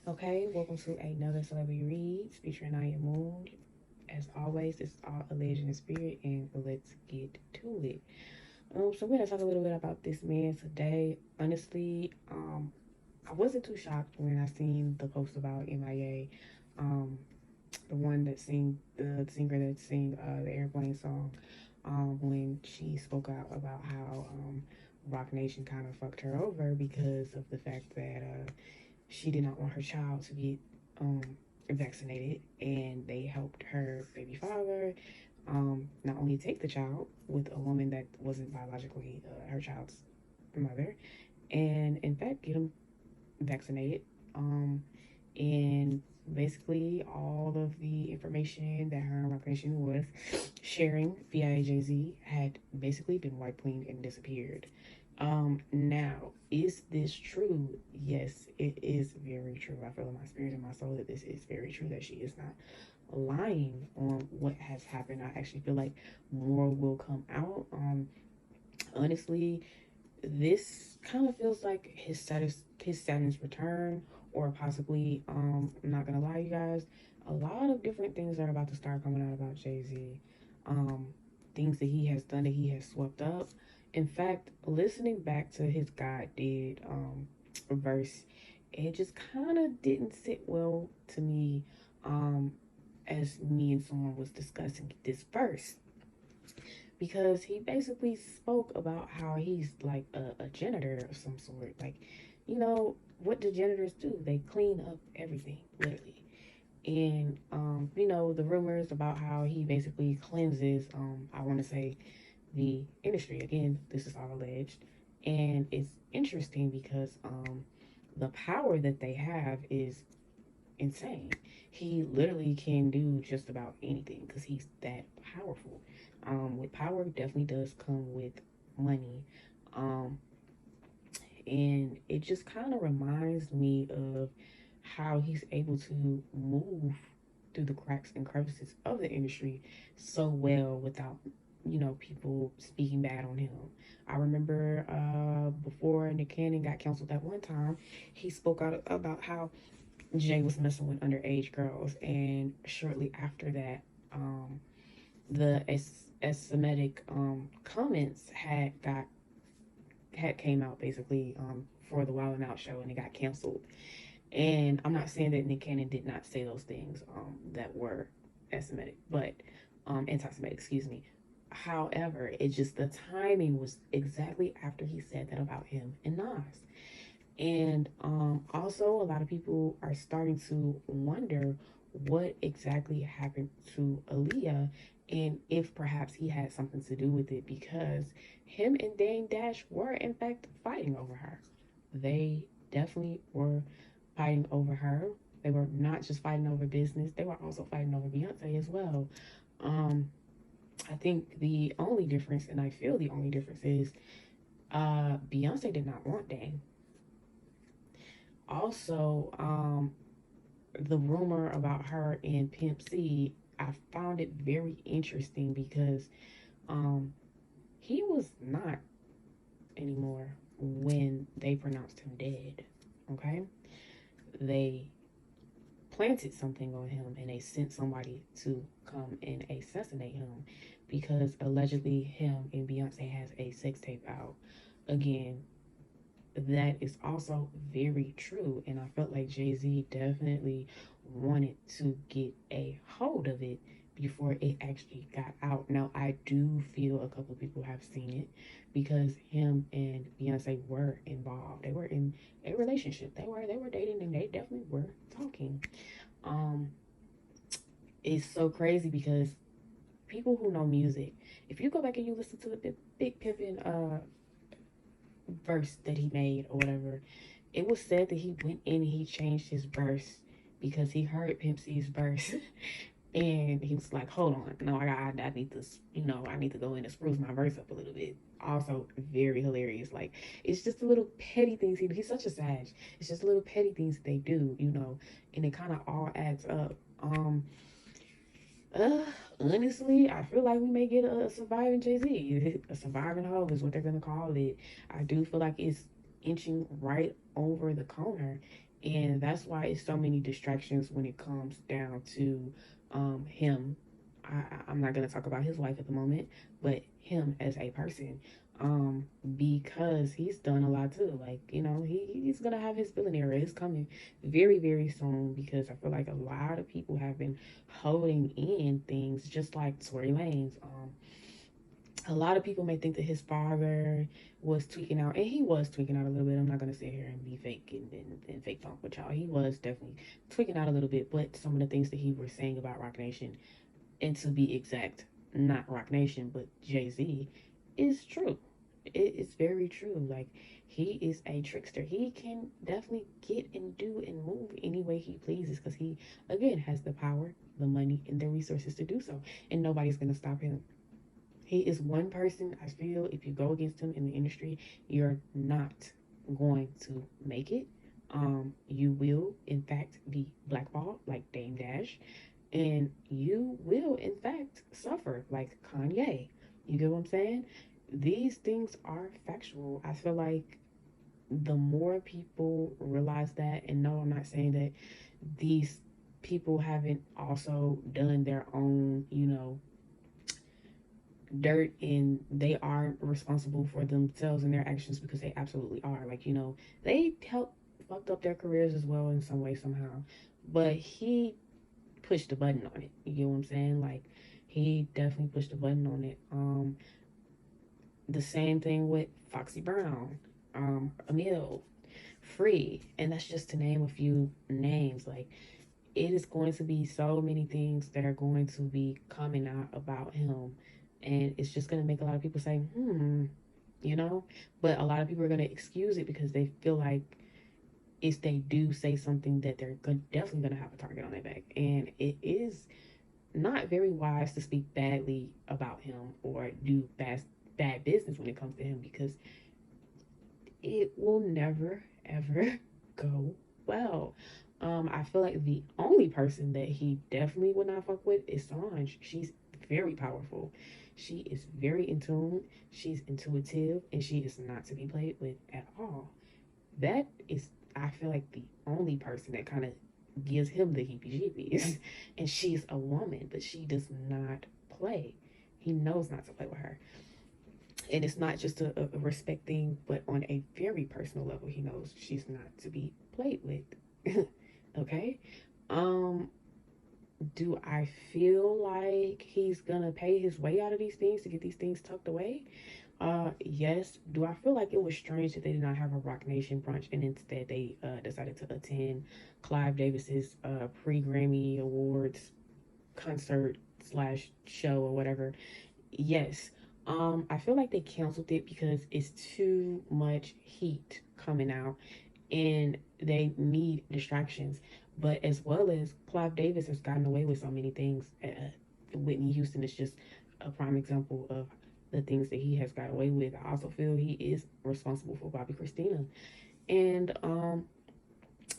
Okay, welcome to another Celebrity Reads featuring I Am Moon. As always, this is all alleged in the spirit, and let's get to it. So we're gonna talk a little bit about this man today. Honestly, I wasn't too shocked when I seen the post about MIA, the one that sing the singer that sing the airplane song, when she spoke out about how Rock Nation kind of fucked her over because of the fact that she did not want her child to be um, vaccinated, and they helped her baby father not only take the child with a woman that wasn't biologically her child's mother, and in fact get him vaccinated. And basically, all of the information that her and Roc Nation was sharing via Jay Z had basically been wiped clean and disappeared. Now, is this true? Yes, it is very true. I feel in my spirit and my soul that this is very true, that she is not lying on what has happened. I actually feel like more will come out. Honestly, this kind of feels like his Saturn's return, or possibly I'm not gonna lie, you guys, a lot of different things are about to start coming out about Jay-Z. Um, Things that he has done that he has swept up. In fact, listening back to his God Did verse, it just kind of didn't sit well to me, um, as me and someone was discussing this verse, because he basically spoke about how he's like a janitor of some sort. Like, what do janitors do? They clean up everything, literally. And the rumors about how he basically cleanses, I want to say, the industry. Again, this is all alleged, and it's interesting because the power that they have is insane. He literally can do just about anything because he's that powerful. With power definitely does come with money. Um, and it just kind of reminds me of how he's able to move through the cracks and crevices of the industry so well without people speaking bad on him. I remember before Nick Cannon got canceled that one time, he spoke out about how Jay was messing with underage girls, and shortly after that, the Semitic comments had came out basically for the Wild 'N Out show, and it got canceled. And I'm not saying that Nick Cannon did not say those things that were Semitic, but anti-Semitic, excuse me. However, it just the timing was exactly after he said that about him and Nas. And also, a lot of people are starting to wonder what exactly happened to Aaliyah, and if perhaps he had something to do with it, because him and Dame Dash were, in fact, fighting over her. They definitely were fighting over her. They were not just fighting over business, they were also fighting over Beyonce as well. Um, I think the only difference, and I feel the only difference, is Beyonce did not want Dame. Also, the rumor about her and Pimp C, I found it very interesting because um, he was not anymore when they pronounced him dead. Okay, they planted something on him and they sent somebody to come and assassinate him because allegedly him and Beyonce has a sex tape out. Again, that is also very true. And I felt like Jay Z definitely wanted to get a hold of it before it actually got out. Now, I do feel a couple of people have seen it because him and Beyonce were involved. They were in a relationship. They were dating, and they definitely were talking. Um, it's so crazy because people who know music, if you go back and you listen to the Big Pimpin' verse that he made or whatever, it was said that he went in and he changed his verse because he heard Pimp C's verse. And he was like, hold on, no, I need to, I need to go in and spruce my verse up a little bit. Also, very hilarious. Like, it's just the little petty things. He's such a sag. It's just little petty things they do, and it kind of all adds up. Uh, Honestly, I feel like we may get a surviving Jay Z. A surviving hoe is what they're gonna call it. I do feel like it's inching right over the corner, And that's why it's so many distractions when it comes down to him. I'm not going to talk about his wife at the moment, but him as a person. Because he's done a lot too. Like, he's gonna have his villain era. It's coming very, very soon, because I feel like a lot of people have been holding in things, just like Tory Lanez. A lot of people may think that his father was tweaking out, and he was tweaking out a little bit. I'm not gonna sit here and be fake and fake funk with y'all. He was definitely tweaking out a little bit, but some of the things that he was saying about Roc Nation, and to be exact, not Roc Nation, but Jay-Z, is true. It is very true. Like, he is a trickster. He can definitely get and do and move any way he pleases, because he, again, has the power, the money, and the resources to do so, and nobody's gonna stop him. He is one person, I feel, if you go against him in the industry, you're not going to make it. You will, in fact, be blackballed like Dame Dash, and you will, in fact, suffer like Kanye. You get what I'm saying? These things are factual. I feel like the more people realize that, and no, I'm not saying that these people haven't also done their own, dirt, and they are responsible for themselves and their actions, because they absolutely are. Like, they helped fucked up their careers as well in some way, somehow. But he pushed the button on it. You get what I'm saying? Like, he definitely pushed the button on it. The same thing with Foxy Brown, Emil, Free, and that's just to name a few names. Like, it is going to be so many things that are going to be coming out about him, and it's just going to make a lot of people say, you know. But a lot of people are going to excuse it, because they feel like if they do say something, that they're definitely going to have a target on their back, and it is not very wise to speak badly about him or do bad business when it comes to him, because it will never ever go well. I feel like the only person that he definitely would not fuck with is Solange. She's very powerful. She is very in tune. She's intuitive, and she is not to be played with at all. That is, I feel like, the only person that kind of gives him the heebie-jeebies. And she's a woman, but she does not play. He knows not to play with her. And it's not just a respect thing, but on a very personal level, he knows she's not to be played with. Okay. um do I feel like he's gonna pay his way out of these things to get these things tucked away? Yes. Do I feel like it was strange that they did not have a Roc Nation brunch, and instead they decided to attend Clive Davis's pre-Grammy Awards concert slash show or whatever? Yes. I feel like they canceled it because it's too much heat coming out, and they need distractions. But as well as Clive Davis has gotten away with so many things. Whitney Houston is just a prime example of the things that he has got away with. I also feel he is responsible for Bobby Christina, and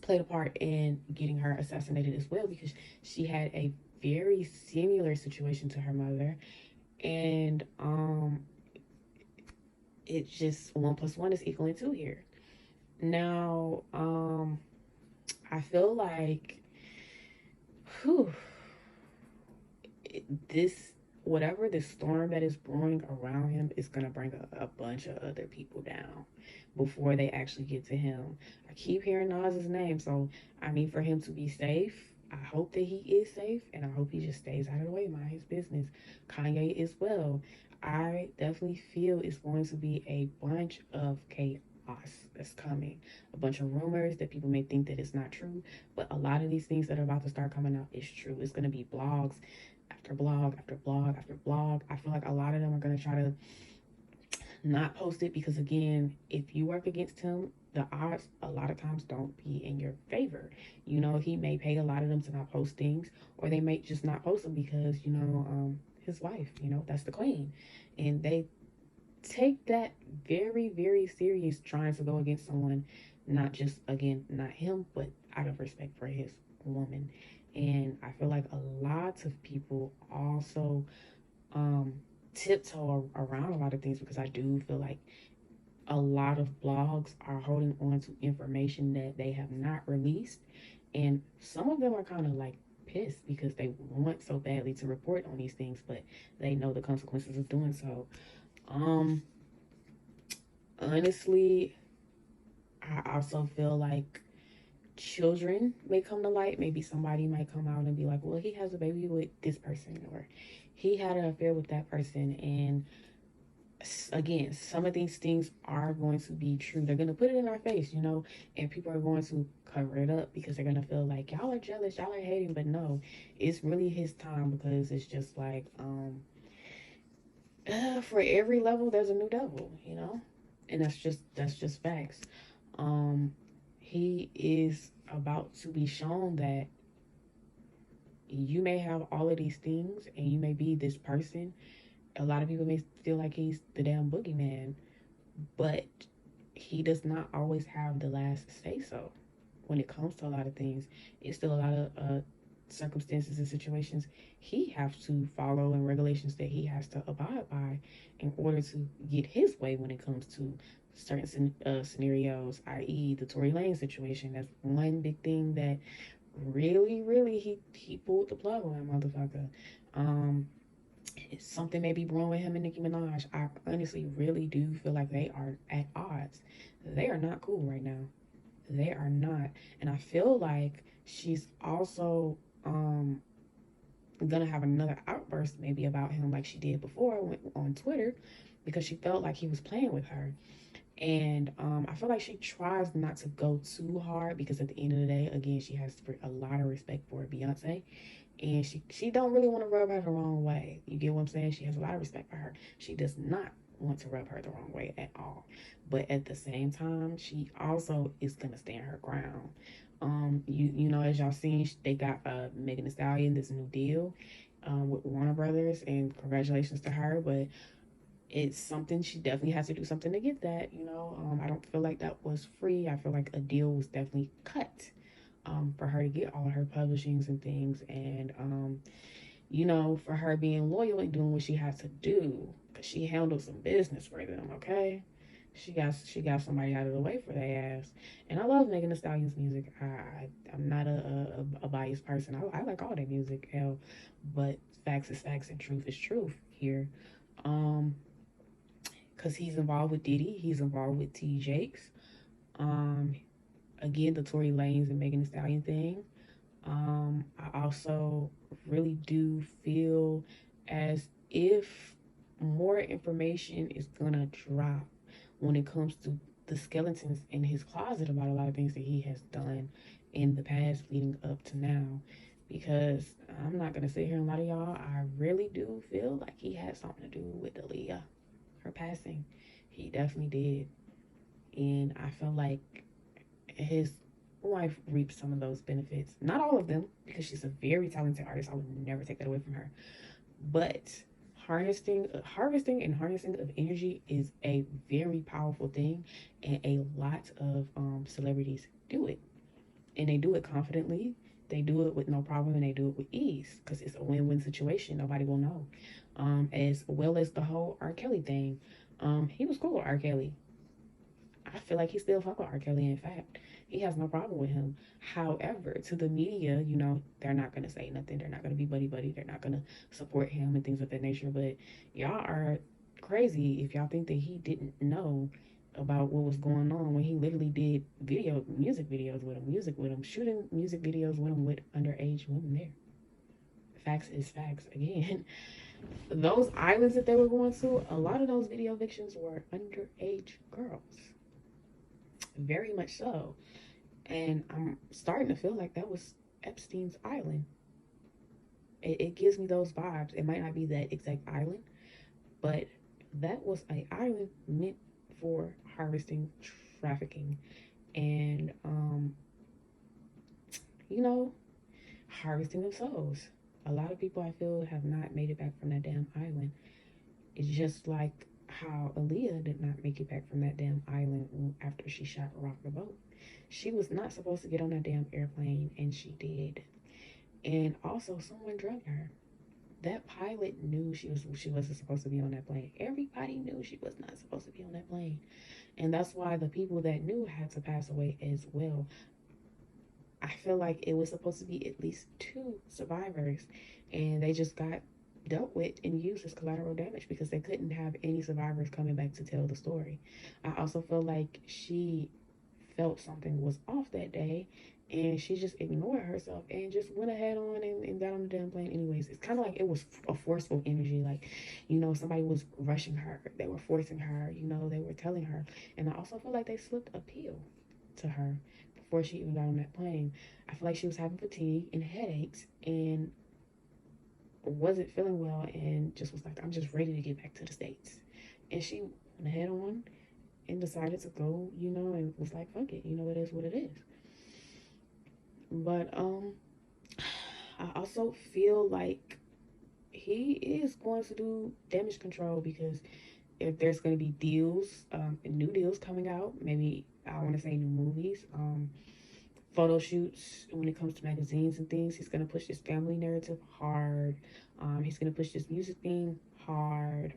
played a part in getting her assassinated as well, because she had a very similar situation to her mother. And it's just one plus one is equaling two here. Now, I feel like, whew, this, whatever the storm that is brewing around him, is gonna bring a bunch of other people down before they actually get to him. I keep hearing Nas's name, so I mean, for him to be safe, I hope that he is safe, and I hope he just stays out of the way, mind his business. Kanye as well. I definitely feel it's going to be a bunch of chaos that's coming. A bunch of rumors that people may think that it's not true, but a lot of these things that are about to start coming out is true. It's going to be blogs after blog after blog after blog. I feel like a lot of them are going to try to not post it, because, again, if you work against him, the odds a lot of times don't be in your favor. He may pay a lot of them to not post things, or they may just not post them because, his wife, that's the queen. And they take that very, very serious, trying to go against someone, not just, again, not him, but out of respect for his woman. And I feel like a lot of people also tiptoe around a lot of things, because I do feel like a lot of blogs are holding on to information that they have not released, and some of them are kind of like pissed because they want so badly to report on these things, but they know the consequences of doing so. Um, Honestly, I also feel like children may come to light. Maybe somebody might come out and be like, well, he has a baby with this person, or he had an affair with that person. And again, some of these things are going to be true. They're going to put it in our face, and people are going to cover it up because they're going to feel like y'all are jealous, y'all are hating. But no, it's really his time, because it's just like, for every level, there's a new devil. And that's just facts. Um, he is about to be shown that you may have all of these things and you may be this person. A lot of people may feel like he's the damn boogeyman, but he does not always have the last say so when it comes to a lot of things. It's still a lot of circumstances and situations he has to follow, and regulations that he has to abide by in order to get his way when it comes to certain scenarios, i.e. the Tory Lane situation. That's one big thing that really, really, he pulled the plug on that motherfucker. Um, Something may be wrong with him and Nicki Minaj. I honestly really do feel like they are at odds. They are not cool right now. They are not. And I feel like she's also gonna have another outburst maybe about him like she did before on Twitter, because she felt like he was playing with her. And I feel like she tries not to go too hard, because at the end of the day, again, she has a lot of respect for Beyonce, and she don't really want to rub her the wrong way. You get what I'm saying? She has a lot of respect for her. She does not want to rub her the wrong way at all. But at the same time, she also is gonna stand her ground. As y'all seen, they got Megan Thee Stallion this new deal with Warner Brothers, and congratulations to her. But it's something she definitely has to do something to get that. I don't feel like that was free. I feel like a deal was definitely cut for her to get all her publishings and things, and for her being loyal and doing what she has to do, because she handled some business for them. Okay, she got somebody out of the way for their ass. And I love Megan Thee Stallion's music. I'm not a biased person. I like all their music, hell, but facts is facts and truth is truth here. Um, because he's involved with Diddy, he's involved with T. Jakes. Um, Again, the Tory Lanez and Megan Thee Stallion thing. I also really do feel as if more information is gonna drop when it comes to the skeletons in his closet about a lot of things that he has done in the past leading up to now. Because I'm not gonna sit here and lie to y'all, I really do feel like he had something to do with Aaliyah, her passing. He definitely did. And I feel like his wife reaps some of those benefits. Not all of them, because she's a very talented artist. I would never take that away from her. But harvesting and harnessing of energy is a very powerful thing, and a lot of celebrities do it, and they do it confidently. They do it with no problem, and they do it with ease, because it's a win-win situation. Nobody will know. As well as the whole R. Kelly thing. He was cool with R. Kelly. I feel like he still fuck with R. Kelly. In fact, he has no problem with him. However, to the media, they're not gonna say nothing. They're not gonna be buddy buddy. They're not gonna support him and things of that nature. But y'all are crazy if y'all think that he didn't know about what was going on when he literally did music with him, shooting music videos with him with underage women there. Facts is facts again. Those islands that they were going to, a lot of those video evictions were underage girls. Very much so. And I'm starting to feel like that was Epstein's island. It gives me those vibes. It might not be that exact island, but that was an island meant for harvesting, trafficking, and you know, harvesting of souls. A lot of people I feel have not made it back from that damn island. It's just like how Aaliyah did not make it back from that damn island after she shot Rock the Boat. She was not supposed to get on that damn airplane, and she did. And also, someone drugged her. that pilot knew she wasn't supposed to be on that plane. Everybody knew she was not supposed to be on that plane. And that's why the people that knew had to pass away as well. I feel like it was supposed to be at least two survivors, and they just got dealt with and used as collateral damage because they couldn't have any survivors coming back to tell the story. I also feel like she felt something was off that day, and she just ignored herself and just went ahead on and got on the damn plane anyways. It's kind of like it was a forceful energy, like, somebody was rushing her, they were forcing her, they were telling her. And I also feel like they slipped a pill to her before she even got on that plane. I feel like she was having fatigue and headaches and wasn't feeling well, and just was like, I'm just ready to get back to the States. And she went ahead on and decided to go, and was like, fuck it, it is what it is. But I also feel like he is going to do damage control, because if there's going to be deals, new deals coming out, maybe I want to say new movies, photo shoots, when it comes to magazines and things, he's going to push this family narrative hard. He's going to push this music thing hard.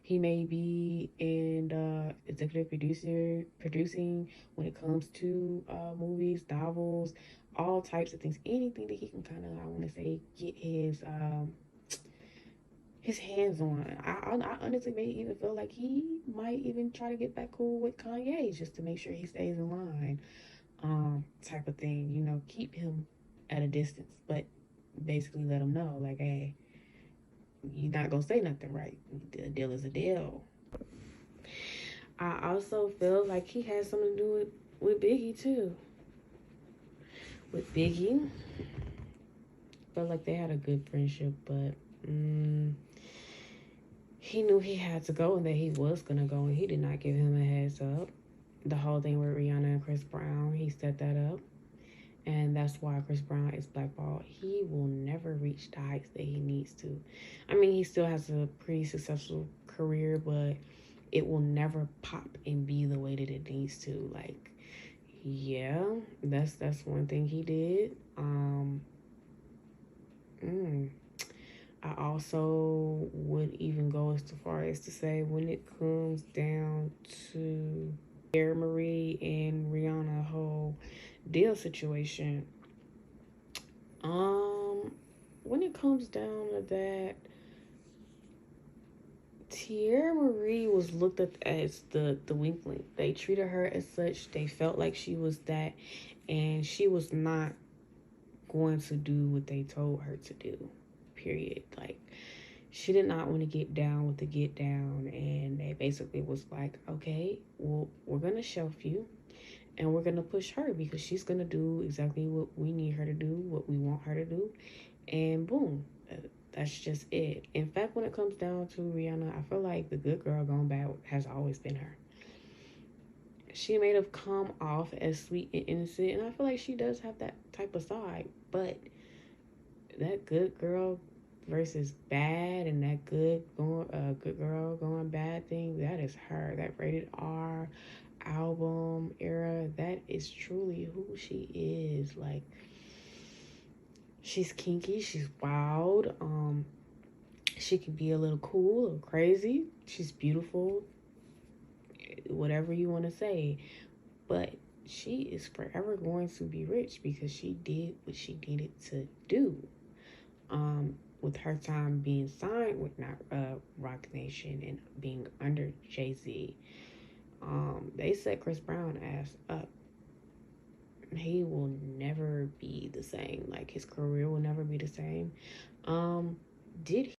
He may be in executive producing when it comes to movies, novels, all types of things, anything that he can kind of, I want to say, get his hands on. I honestly may even feel like he might even try to get back cool with Kanye just to make sure he stays in line, type of thing. Keep him at a distance, but basically let him know, like, hey, you're not gonna say nothing, right? The deal is a deal. I also feel like he has something to do with Biggie too. With Biggie, felt like they had a good friendship, but he knew he had to go and that he was gonna go, and he did not give him a heads up. The whole thing with Rihanna and Chris Brown, he set that up, and that's why Chris Brown is blackballed. He will never reach the heights that he needs to. I mean, he still has a pretty successful career, but it will never pop and be the way that it needs to. Like, yeah, that's one thing he did. I also would even go as far as to say, when it comes down to Air Marie and Rihanna whole deal situation, when it comes down to that, Tierra Marie was looked at as the weak link. They treated her as such. They felt like she was that, and she was not going to do what they told her to do. Period. Like, she did not want to get down with the get down, and they basically was like, okay, well, we're gonna shelf you, and we're gonna push her because she's gonna do exactly what we need her to do, what we want her to do, and boom, that's just it. In fact, when it comes down to Rihanna, I feel like the good girl gone bad has always been her. She may have come off as sweet and innocent, and I feel like she does have that type of side, but that good girl versus bad, and that good girl going bad thing, that is her. That rated R album era, that is truly who she is. Like, she's kinky, she's wild, she can be a little cool or crazy, she's beautiful, whatever you want to say, but she is forever going to be rich because she did what she needed to do. With her time being signed with Roc Nation and being under Jay-Z, they set Chris Brown ass up. He will never be the same. Like, his career will never be the same. Did